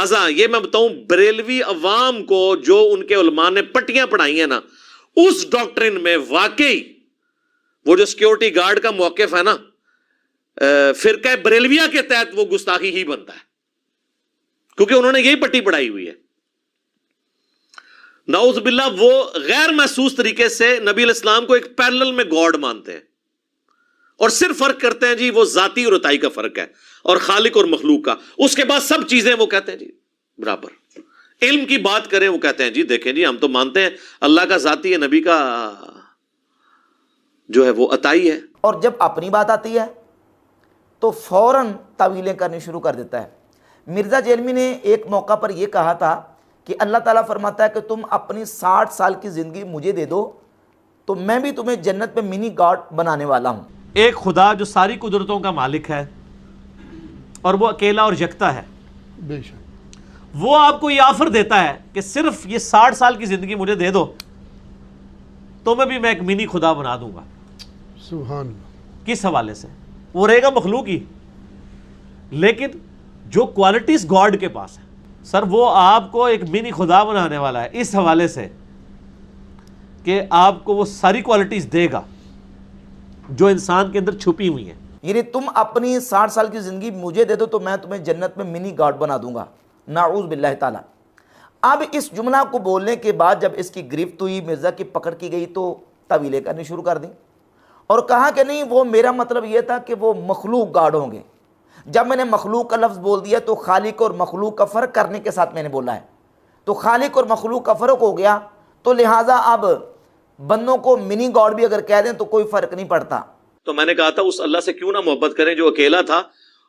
लिहाजा ये मैं बताऊं, बरेलवी अवाम को जो उनके उलमा ने पट्टियां पढ़ाई हैं ना, उस डॉक्ट्रिन में वाकई वो जो सिक्योरिटी गार्ड का मौकिफ है ना, फिरका बरेलविया के तहत वो गुस्ताखी ही बनता है, क्योंकि उन्होंने यही पट्टी पढ़ाई हुई है। नाउज़ बिल्लाह, वो गैर महसूस तरीके से नबी इस्लाम को एक पैरेलल में गॉड मानते हैं और सिर्फ फर्क करते हैं जी वो जाती और अताई का फर्क है और खालिक और मखलूक का। उसके बाद सब चीजें वो कहते हैं जी बराबर। इल्म की बात करें, वो कहते हैं जी देखें जी हम तो मानते हैं अल्लाह का जाती है, नबी का जो है वो अताई है। और जब अपनी बात आती है तो फौरन तावीलें करनी शुरू कर देता है। मिर्ज़ा जेलमी ने एक मौका पर यह कहा था कि अल्लाह ताला फरमाता है कि तुम अपनी 60 साल की ज़िंदगी मुझे दे दो तो मैं भी तुम्हें जन्नत में मिनी गॉड बनाने वाला हूँ। एक खुदा जो सारी कुदरतों का मालिक है और वो अकेला और यकता है, वो आपको ये ऑफर देता है कि सिर्फ ये 60 साल की ज़िंदगी मुझे दे दो तो मैं एक मिनी खुदा बना दूंगा। सुभान। किस हवाले से? वो रहेगा मखलूक ही, लेकिन जो क्वालिटीज गॉड के पास है सर, वो आपको एक मिनी खुदा बनाने वाला है इस हवाले से कि आपको वो सारी क्वालिटीज देगा जो इंसान के अंदर छुपी हुई हैं। यानी तुम अपनी 60 साल की ज़िंदगी मुझे दे दो तो मैं तुम्हें जन्नत में मिनी गॉड बना दूंगा। नाऊज़ बिल्लाह ताला। अब इस जुमला को बोलने के बाद जब इसकी गिरफ्त हुई, मिर्ज़ा की पकड़ की गई, तो तवीलें करनी शुरू कर दी और कहा कि नहीं, वो मेरा मतलब ये था कि वो मखलूक गॉड होंगे। जब मैंने मखलूक का लफ्ज़ बोल दिया तो खालिक और मखलूक का फ़र्क करने के साथ मैंने बोला है, तो खालिक और मखलूक का फ़र्क हो गया, तो लिहाजा अब बंदों को मिनी गॉड भी अगर कह दें तो कोई फ़र्क नहीं पड़ता। तो मैंने कहा था उस अल्लाह से क्यों ना मोहब्बत करें जो अकेला था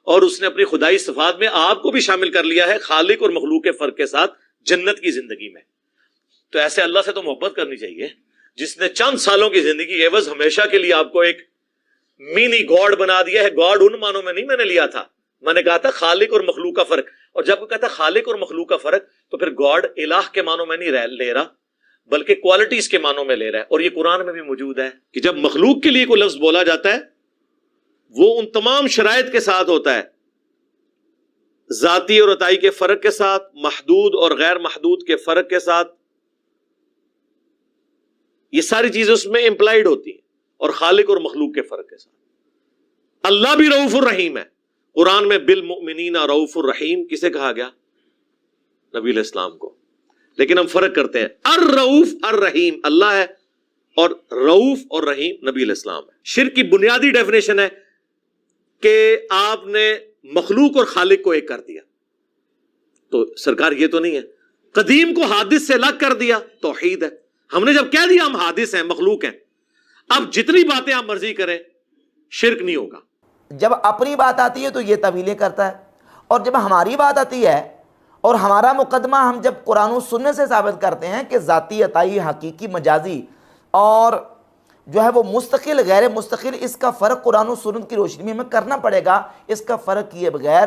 और उसने अपनी खुदाई सिफात में आपको भी शामिल कर लिया है खालिक और मखलूक के फ़र्क के साथ जन्नत की जिंदगी में। तो ऐसे अल्लाह से तो मोहब्बत करनी चाहिए जिसने चंद सालों की जिंदगी एवज हमेशा के लिए आपको एक मिनी गॉड बना दिया है। गॉड उन मानों में नहीं मैंने लिया था, मैंने कहा था खालिक और मखलूक का फर्क, और जब कहता खालिक और मखलूक का फर्क तो फिर गॉड इलाह के मानों में नहीं ले रहा बल्कि क्वालिटीज के मानों में ले रहा है। और ये कुरान में भी मौजूद है कि जब मखलूक के लिए कोई लफ्ज बोला जाता है वो उन तमाम शराइत के साथ होता है, जाती और अताई के फर्क के साथ, महदूद और गैर महदूद के फर्क के साथ, ये सारी चीजें उसमें इंप्लाइड होती हैं, और खालिक और मखलूक के फर्क के साथ। अल्लाह भी रऊफुर रहीम है। कुरान में बिल मुमिनीना रऊफुर रहीम किसे कहा गया? नबी इस्लाम को। लेकिन हम फर्क करते हैं, अर रऊफ अर रहीम अल्लाह है और रऊफ और रहीम नबी इस्लाम है। शिर्क की बुनियादी डेफिनेशन है कि आपने मखलूक और खालिक को एक कर दिया। तो सरकार ये तो नहीं है, कदीम को हादिस से अलग कर दिया, तौहीद है। हमने जब कह दिया हम हादिस हैं, मखलूक हैं, अब जितनी बातें आप मर्जी करें शिर्क नहीं होगा। जब अपनी बात आती है तो ये तवीलें करता है, और जब हमारी बात आती है और हमारा मुकदमा हम जब कुरान और सुन्नत से साबित करते हैं कि ज़ाती, अताई, हकीकी, मजाजी और जो है वो मुस्तकिल, गैर मुस्तकिल, इसका फ़र्क कुरान और सुन्नत की रोशनी में हमें करना पड़ेगा। इसका फ़र्क किए बगैर